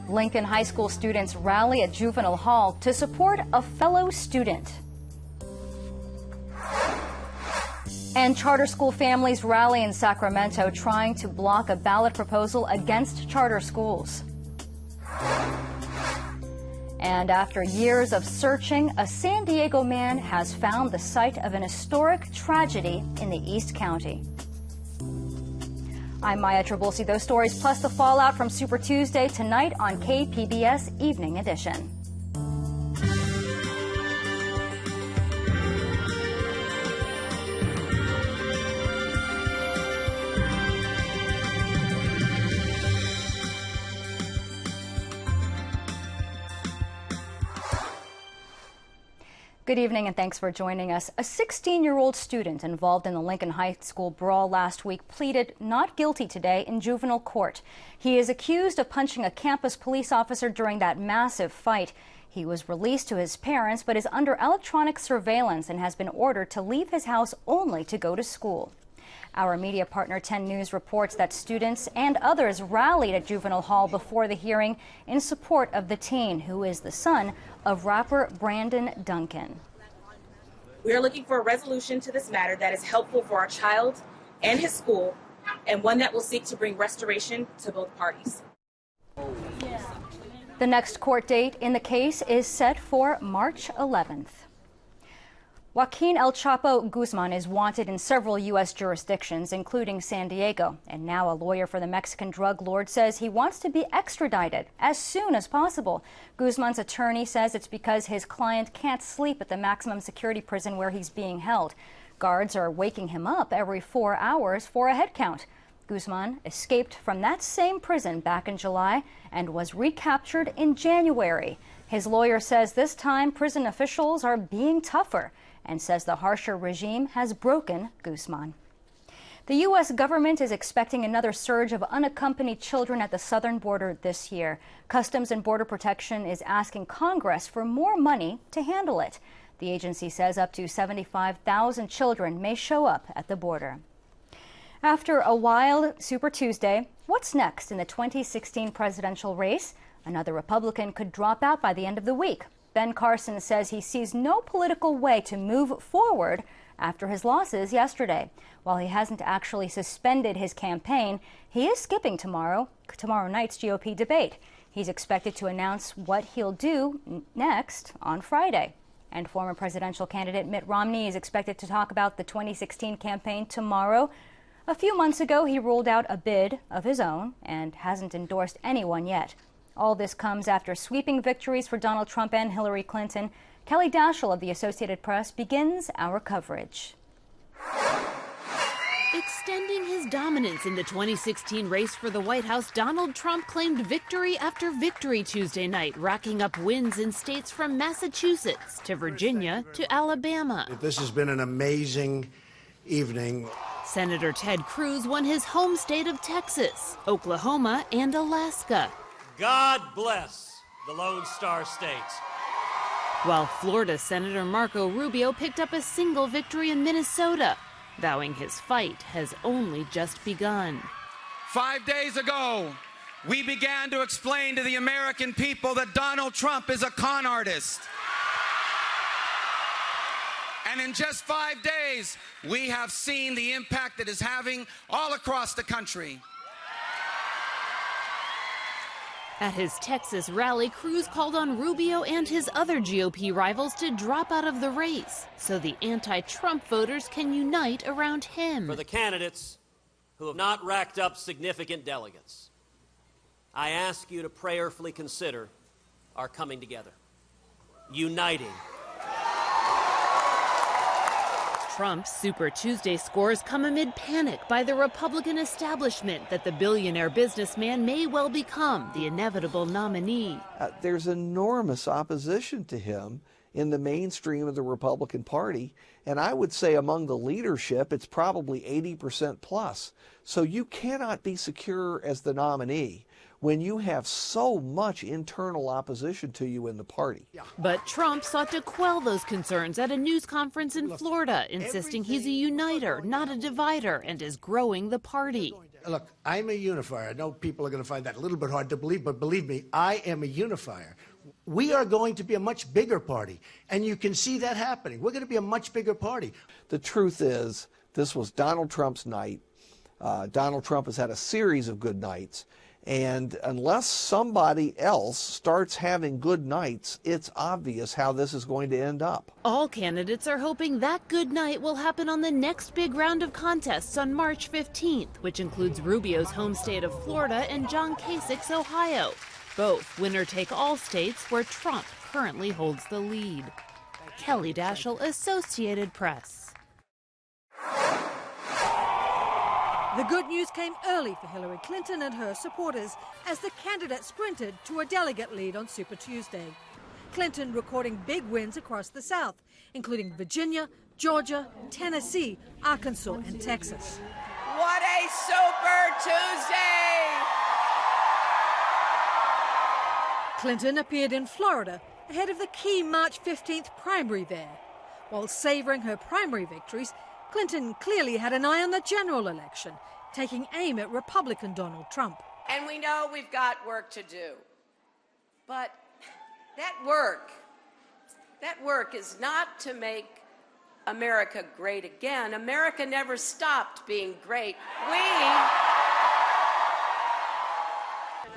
Lincoln High School students rally at Juvenile Hall to support a fellow student. And charter school families rally in Sacramento trying to block a ballot proposal against charter schools. And after years of searching, a San Diego man has found the site of an historic tragedy in the East County. I'm Maya Trabulsi. Those stories plus the fallout from Super Tuesday tonight on KPBS Evening Edition. Good evening and thanks for joining us. A 16-year-old student involved in the Lincoln High School brawl last week pleaded not guilty today in juvenile court. He is accused of punching a campus police officer during that massive fight. He was released to his parents but is under electronic surveillance and has been ordered to leave his house only to go to school. Our media partner 10 News reports that students and others rallied at Juvenile Hall before the hearing in support of the teen, who is the son of rapper Brandon Duncan. We are looking for a resolution to this matter that is helpful for our child and his school, and one that will seek to bring restoration to both parties. The next court date in the case is set for March 11th. Joaquin El Chapo Guzman is wanted in several U.S. jurisdictions, including San Diego. And now a lawyer for the Mexican drug lord says he wants to be extradited as soon as possible. Guzman's attorney says it's because his client can't sleep at the maximum security prison where he's being held. Guards are waking him up every 4 hours for a head count. Guzman escaped from that same prison back in July and was recaptured in January. His lawyer says this time prison officials are being tougher and says the harsher regime has broken Guzman. The U.S. government is expecting another surge of unaccompanied children at the southern border this year. Customs and Border Protection is asking Congress for more money to handle it. The agency says up to 75,000 children may show up at the border. After a wild Super Tuesday, what's next in the 2016 presidential race? Another Republican could drop out by the end of the week. Ben Carson says he sees no political way to move forward after his losses yesterday. While he hasn't actually suspended his campaign, he is skipping tomorrow night's GOP debate. He's expected to announce what he'll do next on Friday. And former presidential candidate Mitt Romney is expected to talk about the 2016 campaign tomorrow. A few months ago, he ruled out a bid of his own and hasn't endorsed anyone yet. All this comes after sweeping victories for Donald Trump and Hillary Clinton. Kelly Daschle of the Associated Press begins our coverage. Extending his dominance in the 2016 race for the White House, Donald Trump claimed victory after victory Tuesday night, racking up wins in states from Massachusetts to Virginia to Alabama. This has been an amazing evening. Senator Ted Cruz won his home state of Texas, Oklahoma, and Alaska. God bless the Lone Star States. While Florida Senator Marco Rubio picked up a single victory in Minnesota, vowing his fight has only just begun. 5 days ago, we began to explain to the American people that Donald Trump is a con artist. And in just 5 days, we have seen the impact that is having all across the country. At his Texas rally, Cruz called on Rubio and his other GOP rivals to drop out of the race so the anti-Trump voters can unite around him. For the candidates who have not racked up significant delegates, I ask you to prayerfully consider our coming together, uniting. Trump's Super Tuesday scores come amid panic by the Republican establishment that the billionaire businessman may well become the inevitable nominee. There's enormous opposition to him in the mainstream of the Republican Party, and I would say among the leadership, it's probably 80% plus. So you cannot be secure as the nominee when you have so much internal opposition to you in the party. But Trump sought to quell those concerns at a news conference in Florida, insisting he's a uniter, not a divider, and is growing the party. Look, I'm a unifier. I know people are going to find that a little bit hard to believe, but believe me, I am a unifier. We are going to be a much bigger party, and you can see that happening. We're going to be a much bigger party. The truth is, this was Donald Trump's night. Donald Trump has had a series of good nights, and unless somebody else starts having good nights, it's obvious how this is going to end up. All candidates are hoping that good night will happen on the next big round of contests on March 15th, which includes Rubio's home state of Florida and John Kasich's Ohio, both winner-take-all states where Trump currently holds the lead. Kelly Daschle, Associated Press. The good news came early for Hillary Clinton and her supporters as the candidate sprinted to a delegate lead on Super Tuesday. Clinton recording big wins across the South, including Virginia, Georgia, Tennessee, Arkansas, and Texas. What a Super Tuesday! Clinton appeared in Florida ahead of the key March 15th primary there. While savoring her primary victories, Clinton clearly had an eye on the general election, taking aim at Republican Donald Trump. And we know we've got work to do. But that work is not to make America great again. America never stopped being great.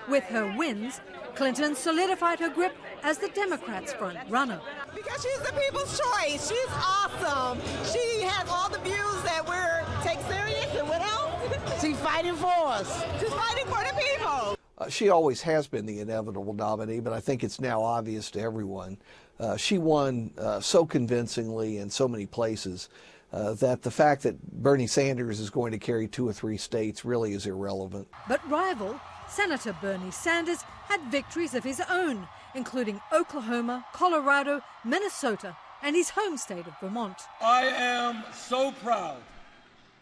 With her wins, Clinton solidified her grip as the Democrats' front runner. Because she's the people's choice. She's awesome. She has all the views that we're take serious, and what else? She's fighting for us. She's fighting for the people. She always has been the inevitable nominee, but I think it's now obvious to everyone. She won so convincingly in so many places that the fact that Bernie Sanders is going to carry 2 or 3 states really is irrelevant. But rival Senator Bernie Sanders had victories of his own, including Oklahoma, Colorado, Minnesota, and his home state of Vermont. I am so proud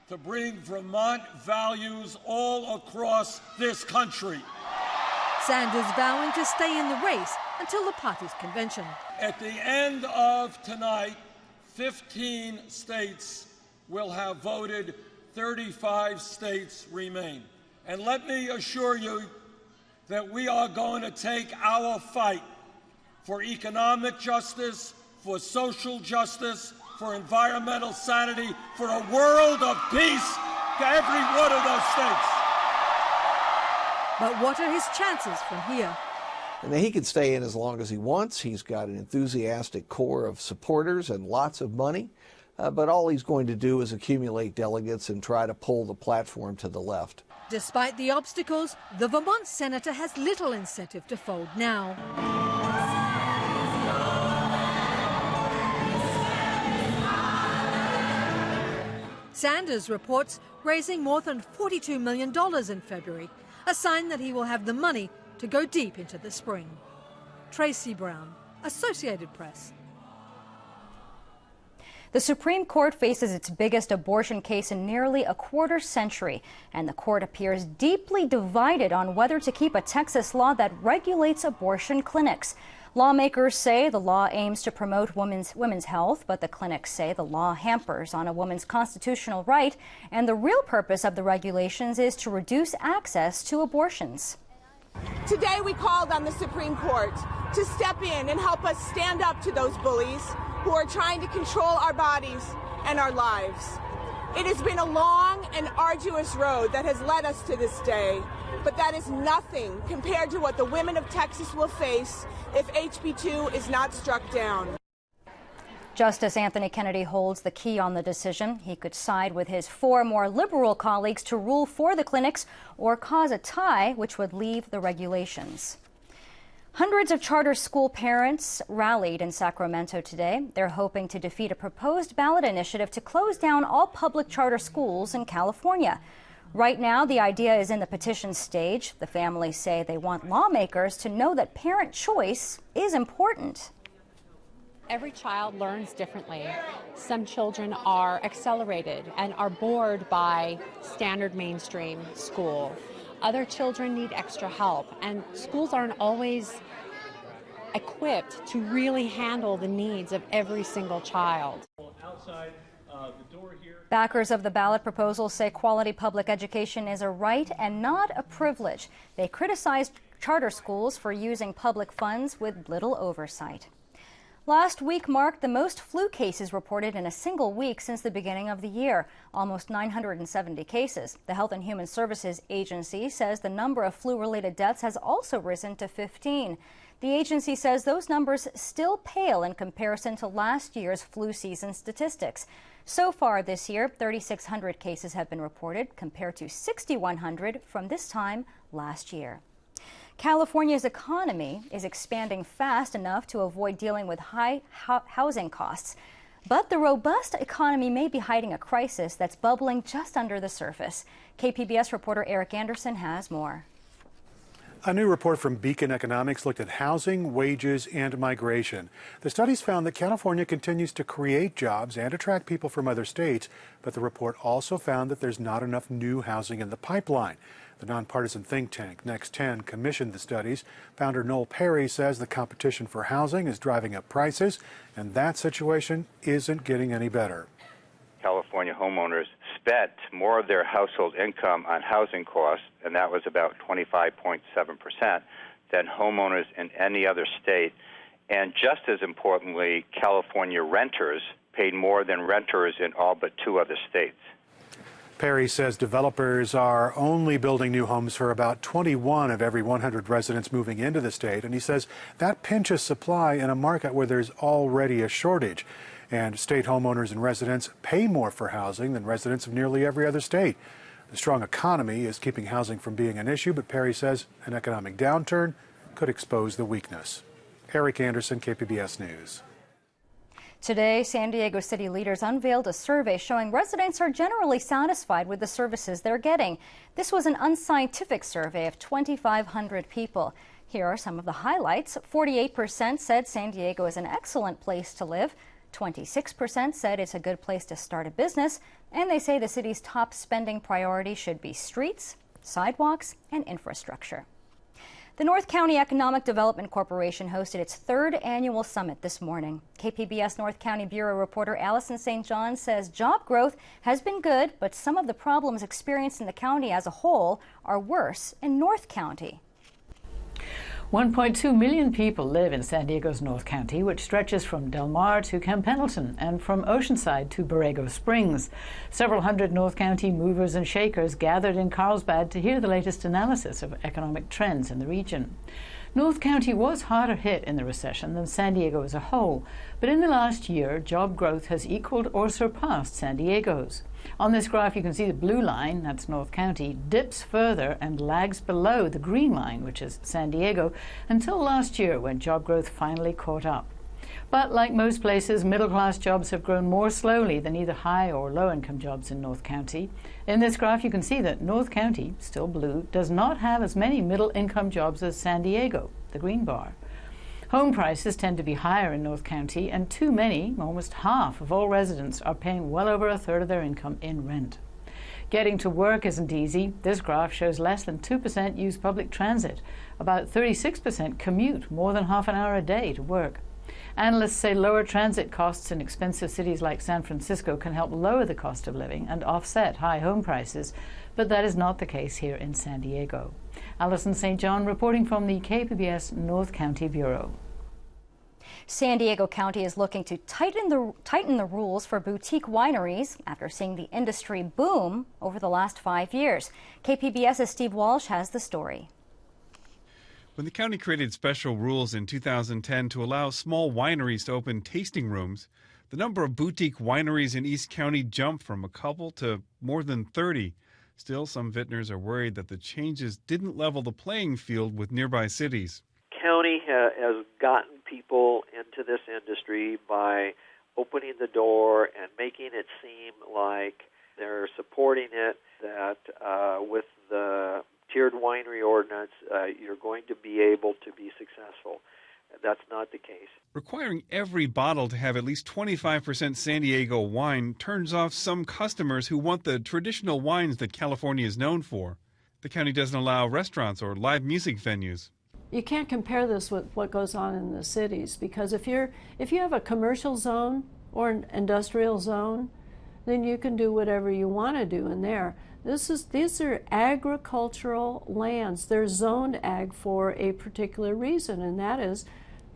to bring Vermont values all across this country. Sanders vowing to stay in the race until the party's convention. At the end of tonight, 15 states will have voted, 35 states remain. And let me assure you that we are going to take our fight for economic justice, for social justice, for environmental sanity, for a world of peace to every one of those states. But what are his chances from here? And he can stay in as long as he wants. He's got an enthusiastic core of supporters and lots of money. But all he's going to do is accumulate delegates and try to pull the platform to the left. Despite the obstacles, the Vermont senator has little incentive to fold now. Sanders reports raising more than $42 million in February, a sign that he will have the money to go deep into the spring. Tracy Brown, Associated Press. The Supreme Court faces its biggest abortion case in nearly a quarter century, and the court appears deeply divided on whether to keep a Texas law that regulates abortion clinics. Lawmakers say the law aims to promote women's health, but the clinics say the law hampers on a woman's constitutional right, and the real purpose of the regulations is to reduce access to abortions. Today we called on the Supreme Court to step in and help us stand up to those bullies who are trying to control our bodies and our lives. It has been a long and arduous road that has led us to this day, but that is nothing compared to what the women of Texas will face if HB 2 is not struck down. Justice Anthony Kennedy holds the key on the decision. He could side with his 4 more liberal colleagues to rule for the clinics or cause a tie, which would leave the regulations. Hundreds of charter school parents rallied in Sacramento today. They're hoping to defeat a proposed ballot initiative to close down all public charter schools in California. Right now, the idea is in the petition stage. The families say they want lawmakers to know that parent choice is important. Every child learns differently. Some children are accelerated and are bored by standard mainstream school. Other children need extra help, and schools aren't always equipped to really handle the needs of every single child. Outside Backers of the ballot proposal say quality public education is a right and not a privilege. They criticized charter schools for using public funds with little oversight. Last week marked the most flu cases reported in a single week since the beginning of the year, almost 970 cases. The Health and Human Services Agency says the number of flu-related deaths has also risen to 15. The agency says those numbers still pale in comparison to last year's flu season statistics. So far this year, 3,600 cases have been reported, compared to 6,100 from this time last year. California's economy is expanding fast enough to avoid dealing with high housing costs. But the robust economy may be hiding a crisis that's bubbling just under the surface. KPBS reporter Eric Anderson has more. A new report from Beacon Economics looked at housing, wages, and migration. The studies found that California continues to create jobs and attract people from other states, but the report also found that there's not enough new housing in the pipeline. The nonpartisan think tank Next 10 commissioned the studies. Founder Noel Perry says the competition for housing is driving up prices, and that situation isn't getting any better. California homeowners spent more of their household income on housing costs, and that was about 25.7%, than homeowners in any other state. And just as importantly, California renters paid more than renters in all but 2 other states. Perry says developers are only building new homes for about 21 of every 100 residents moving into the state, and he says that pinches supply in a market where there's already a shortage. And state homeowners and residents pay more for housing than residents of nearly every other state. The strong economy is keeping housing from being an issue, but Perry says an economic downturn could expose the weakness. Eric Anderson, KPBS News. Today, San Diego City leaders unveiled a survey showing residents are generally satisfied with the services they're getting. This was an unscientific survey of 2,500 people. Here are some of the highlights. 48% said San Diego is an excellent place to live. 26% said it's a good place to start a business. And they say the city's top spending priority should be streets, sidewalks, and infrastructure. The North County Economic Development Corporation hosted its 3rd annual summit this morning. KPBS North County Bureau reporter Allison St. John says job growth has been good, but some of the problems experienced in the county as a whole are worse in North County. 1.2 million people live in San Diego's North County, which stretches from Del Mar to Camp Pendleton and from Oceanside to Borrego Springs. Several hundred North County movers and shakers gathered in Carlsbad to hear the latest analysis of economic trends in the region. North County was harder hit in the recession than San Diego as a whole, but in the last year, job growth has equaled or surpassed San Diego's. On this graph, you can see the blue line, that's North County, dips further and lags below the green line, which is San Diego, until last year when job growth finally caught up. But like most places, middle-class jobs have grown more slowly than either high or low-income jobs in North County. In this graph, you can see that North County, still blue, does not have as many middle-income jobs as San Diego, the green bar. Home prices tend to be higher in North County, and too many, almost half of all residents, are paying well over 1/3 of their income in rent. Getting to work isn't easy. This graph shows less than 2% use public transit. About 36% commute more than half an hour a day to work. Analysts say lower transit costs in expensive cities like San Francisco can help lower the cost of living and offset high home prices, but that is not the case here in San Diego. Allison St. John reporting from the KPBS North County Bureau. San Diego County is looking to tighten the rules for boutique wineries after seeing the industry boom over the last 5 years. KPBS's Steve Walsh has the story. When the county created special rules in 2010 to allow small wineries to open tasting rooms, the number of boutique wineries in East County jumped from a couple to more than 30. Still, some vintners are worried that the changes didn't level the playing field with nearby cities. County has gotten people into this industry by opening the door and making it seem like they're supporting it, that with the tiered winery ordinance, you're going to be able to be successful. That's not the case. Requiring every bottle to have at least 25% San Diego wine turns off some customers who want the traditional wines that California is known for. The county doesn't allow restaurants or live music venues. You can't compare this with what goes on in the cities, because if you have a commercial zone or an industrial zone, then you can do whatever you want to do in there. These are agricultural lands. They're zoned ag for a particular reason, and that is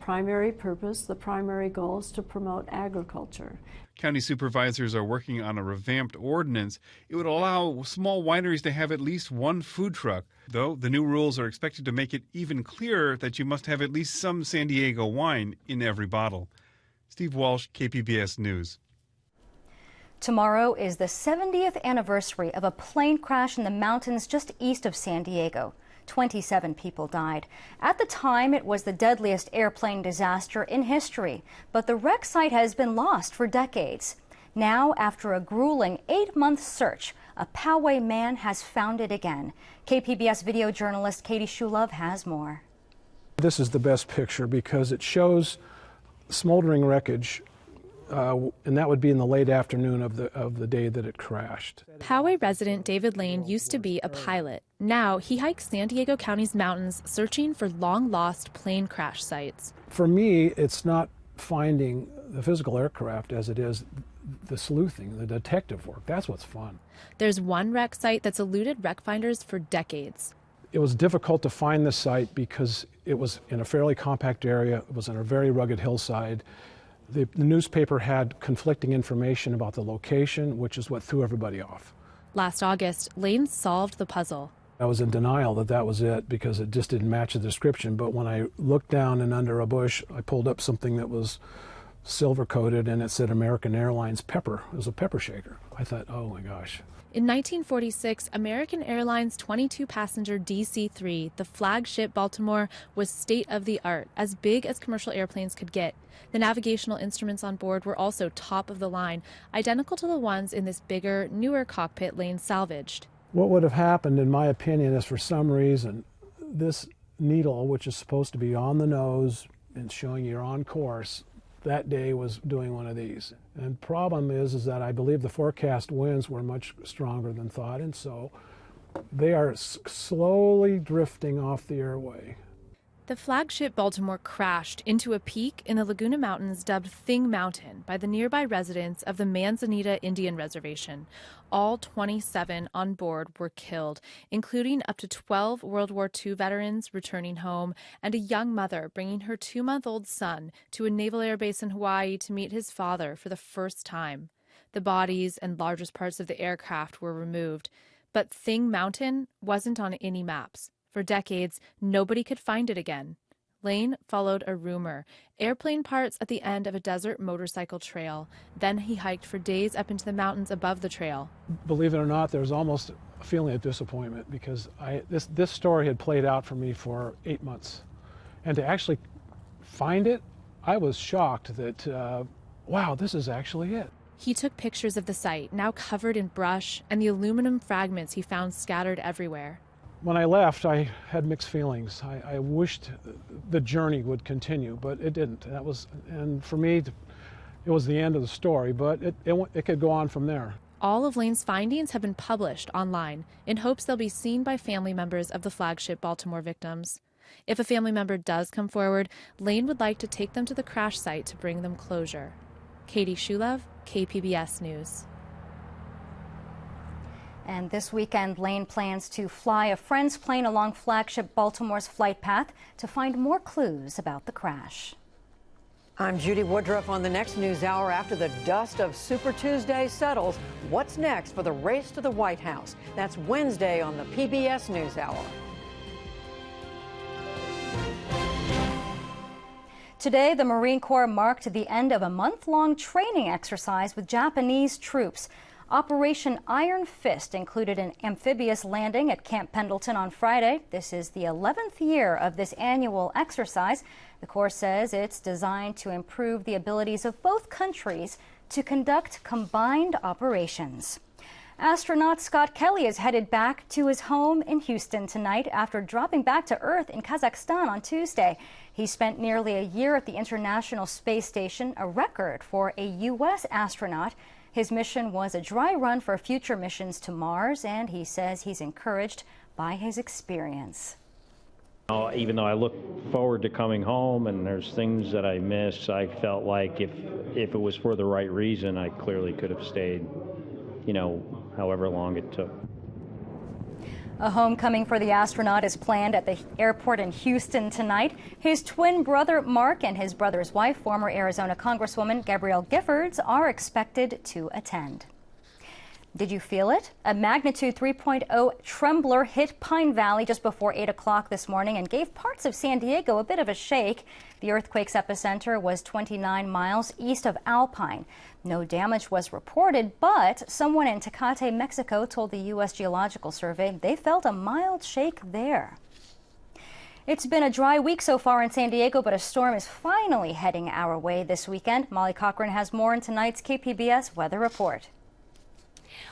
primary purpose. The primary goal is to promote agriculture. County supervisors are working on a revamped ordinance. It would allow small wineries to have at least one food truck, though the new rules are expected to make it even clearer that you must have at least some San Diego wine in every bottle. Steve Walsh, KPBS News. Tomorrow is the 70th anniversary of a plane crash in the mountains just east of San Diego. 27 people died. At the time, it was the deadliest airplane disaster in history, but the wreck site has been lost for decades. Now, after a grueling 8-month search, a Poway man has found it again. KPBS video journalist Katie Shulov has more. This is the best picture because it shows smoldering wreckage, and that would be in the late afternoon of the day that it crashed. Poway resident David Lane used to be a pilot. Now he hikes San Diego County's mountains searching for long-lost plane crash sites. For me, it's not finding the physical aircraft as it is the sleuthing, the detective work. That's what's fun. There's one wreck site that's eluded wreck finders for decades. It was difficult to find the site because it was in a fairly compact area. It was on a very rugged hillside. The newspaper had conflicting information about the location, which is what threw everybody off. Last August, Lane solved the puzzle. I was in denial that that was it because it just didn't match the description. But when I looked down and under a bush, I pulled up something that was silver coated and it said American Airlines Pepper. It was a pepper shaker. I thought, oh my gosh. In 1946, American Airlines 22-passenger DC-3, the flagship Baltimore, was state-of-the-art, as big as commercial airplanes could get. The navigational instruments on board were also top of the line, identical to the ones in this bigger, newer cockpit Lane salvaged. What would have happened, in my opinion, is for some reason, this needle, which is supposed to be on the nose and showing you're on course, that day was doing one of these. And the problem is that I believe the forecast winds were much stronger than thought, and so they are slowly drifting off the airway. The flagship Baltimore crashed into a peak in the Laguna Mountains dubbed Thing Mountain by the nearby residents of the Manzanita Indian Reservation. All 27 on board were killed, including up to 12 World War II veterans returning home and a young mother bringing her 2-month-old son to a naval air base in Hawaii to meet his father for the first time. The bodies and largest parts of the aircraft were removed, but Thing Mountain wasn't on any maps. For decades, nobody could find it again. Lane followed a rumor, airplane parts at the end of a desert motorcycle trail. Then he hiked for days up into the mountains above the trail. Believe it or not, there was almost a feeling of disappointment because this story had played out for me for 8 months. And to actually find it, I was shocked that, wow, this is actually it. He took pictures of the site, now covered in brush, and the aluminum fragments he found scattered everywhere. When I left, I had mixed feelings. I wished the journey would continue, but it didn't. And for me, it was the end of the story, but it could go on from there. All of Lane's findings have been published online in hopes they'll be seen by family members of the flagship Baltimore victims. If a family member does come forward, Lane would like to take them to the crash site to bring them closure. Katie Shulov, KPBS News. And this weekend, Lane plans to fly a friend's plane along flagship Baltimore's flight path to find more clues about the crash. I'm Judy Woodruff on the next news hour. After the dust of Super Tuesday settles, what's next for the race to the White House? That's Wednesday on the PBS NewsHour. Today, the Marine Corps marked the end of a month-long training exercise with Japanese troops. Operation Iron Fist included an amphibious landing at Camp Pendleton on Friday. This is the 11th year of this annual exercise. The Corps says it's designed to improve the abilities of both countries to conduct combined operations. Astronaut Scott Kelly is headed back to his home in Houston tonight after dropping back to Earth in Kazakhstan on Tuesday. He spent nearly a year at the International Space Station, a record for a U.S. astronaut. His mission was a dry run for future missions to Mars, and he says he's encouraged by his experience. Even though I look forward to coming home and there's things that I miss, I felt like if it was for the right reason, I clearly could have stayed. however long it took. A homecoming for the astronaut is planned at the airport in Houston tonight. His twin brother Mark and his brother's wife, former Arizona Congresswoman Gabrielle Giffords, are expected to attend. Did you feel it? A magnitude 3.0 trembler hit Pine Valley just before 8 o'clock this morning and gave parts of San Diego a bit of a shake. The earthquake's epicenter was 29 miles east of Alpine. No damage was reported, but someone in Tecate, Mexico told the U.S. Geological Survey they felt a mild shake there. It's been a dry week so far in San Diego, but a storm is finally heading our way this weekend. Molly Cochran has more in tonight's KPBS Weather Report.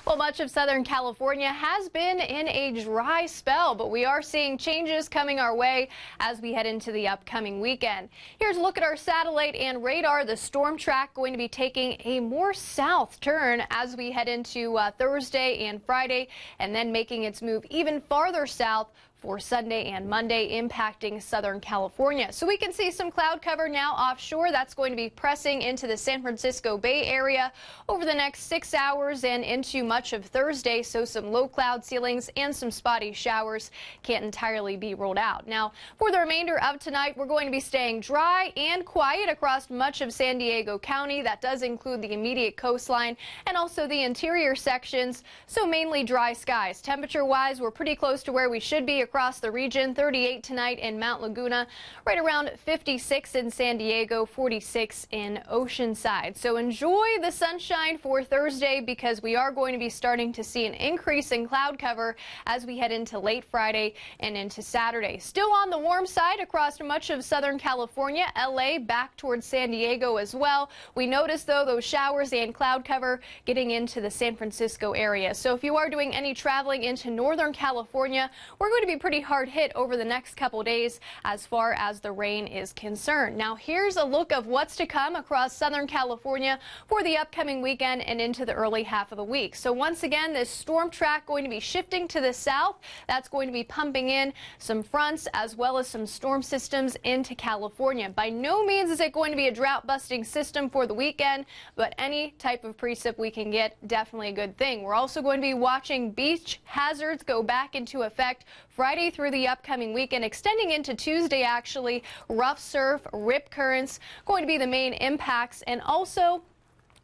Well, much of Southern California has been in a dry spell, but we are seeing changes coming our way as we head into the upcoming weekend. Here's a look at our satellite and radar. The storm track going to be taking a more south turn as we head into Thursday and Friday, and then making its move even farther south for Sunday and Monday, impacting Southern California. So we can see some cloud cover now offshore. That's going to be pressing into the San Francisco Bay Area over the next 6 hours and into much of Thursday. So some low cloud ceilings and some spotty showers can't entirely be ruled out. Now, for the remainder of tonight, we're going to be staying dry and quiet across much of San Diego County. That does include the immediate coastline and also the interior sections. So mainly dry skies. Temperature-wise, we're pretty close to where we should be across the region. 38 tonight in Mount Laguna, right around 56 in San Diego, 46 in Oceanside. So enjoy the sunshine for Thursday, because we are going to be starting to see an increase in cloud cover as we head into late Friday and into Saturday. Still on the warm side across much of Southern California, LA back towards San Diego as well. We notice though those showers and cloud cover getting into the San Francisco area. So if you are doing any traveling into Northern California, we're going to be pretty hard hit over the next couple days as far as the rain is concerned. Now here's a look of what's to come across Southern California for the upcoming weekend and into the early half of the week. So once again, this storm track going to be shifting to the south. That's going to be pumping in some fronts as well as some storm systems into California. By no means is it going to be a drought busting system for the weekend, but any type of precip we can get, definitely a good thing. We're also going to be watching beach hazards go back into effect Friday through the upcoming weekend, extending into Tuesday actually. Rough surf, rip currents going to be the main impacts, and also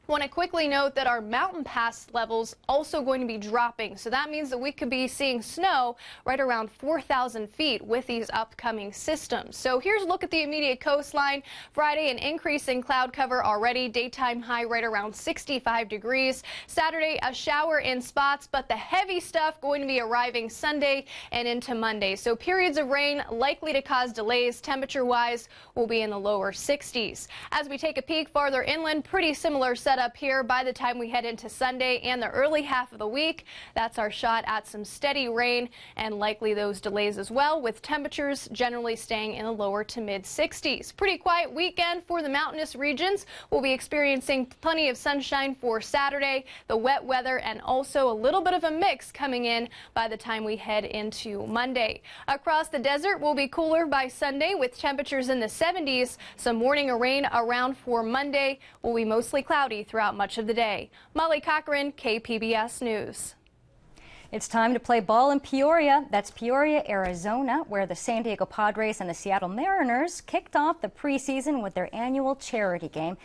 want to quickly note that our mountain pass levels also going to be dropping. So that means that we could be seeing snow right around 4,000 feet with these upcoming systems. So here's a look at the immediate coastline. Friday, an increase in cloud cover already. Daytime high right around 65 degrees. Saturday, a shower in spots, but the heavy stuff going to be arriving Sunday and into Monday. So periods of rain likely to cause delays. Temperature-wise, will be in the lower 60s. As we take a peek farther inland, pretty similar setup up here by the time we head into Sunday and the early half of the week. That's our shot at some steady rain and likely those delays as well, with temperatures generally staying in the lower to mid 60s. Pretty quiet weekend for the mountainous regions. We'll be experiencing plenty of sunshine for Saturday, the wet weather, and also a little bit of a mix coming in by the time we head into Monday. Across the desert, we'll be cooler by Sunday with temperatures in the 70s. Some morning rain around for Monday. Will be mostly cloudy throughout much of the day. Molly Cochran, KPBS News. It's time to play ball in Peoria. That's Peoria, Arizona, where the San Diego Padres and the Seattle Mariners kicked off the preseason with their annual charity game.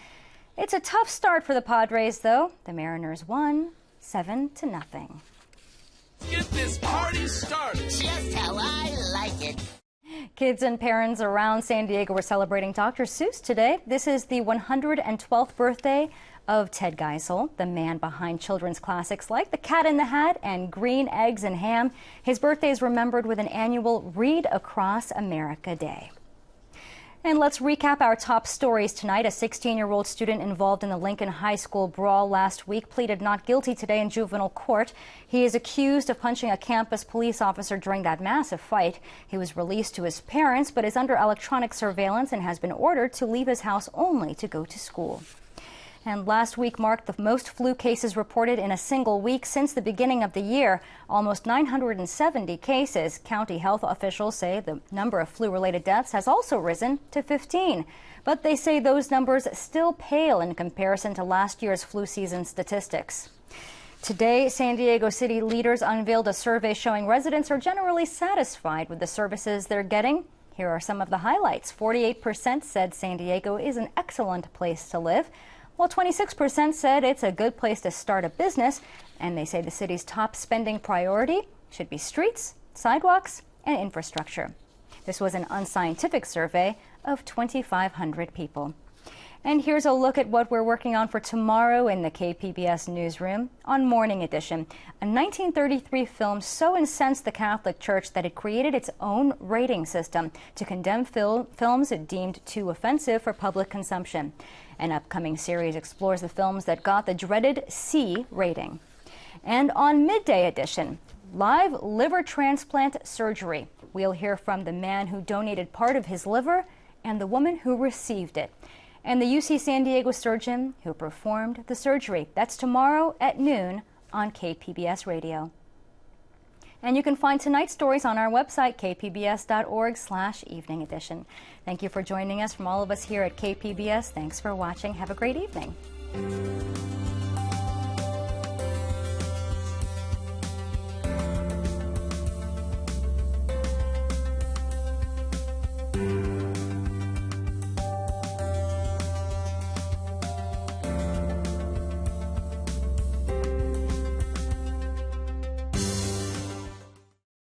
It's a tough start for the Padres, though. The Mariners won 7-0. Get this party started. Just how I like it. Kids and parents around San Diego were celebrating Dr. Seuss today. This is the 112th birthday of Ted Geisel, the man behind children's classics like The Cat in the Hat and Green Eggs and Ham. His birthday is remembered with an annual Read Across America Day. And let's recap our top stories tonight. A 16-year-old student involved in the Lincoln High School brawl last week pleaded not guilty today in juvenile court. He is accused of punching a campus police officer during that massive fight. He was released to his parents, but is under electronic surveillance and has been ordered to leave his house only to go to school. And last week marked the most flu cases reported in a single week since the beginning of the year. Almost 970 cases. County health officials say the number of flu-related deaths has also risen to 15. But they say those numbers still pale in comparison to last year's flu season statistics. Today, San Diego City leaders unveiled a survey showing residents are generally satisfied with the services they're getting. Here are some of the highlights. 48% said San Diego is an excellent place to live, while 26% said it's a good place to start a business, and they say the city's top spending priority should be streets, sidewalks, and infrastructure. This was an unscientific survey of 2,500 people. And here's a look at what we're working on for tomorrow in the KPBS newsroom. On Morning Edition, a 1933 film so incensed the Catholic Church that it created its own rating system to condemn films it deemed too offensive for public consumption. An upcoming series explores the films that got the dreaded C rating. And on Midday Edition, live liver transplant surgery. We'll hear from the man who donated part of his liver and the woman who received it, and the UC San Diego surgeon who performed the surgery. That's tomorrow at noon on KPBS Radio. And you can find tonight's stories on our website, kpbs.org/evening edition. Thank you for joining us. From all of us here at KPBS, thanks for watching. Have a great evening.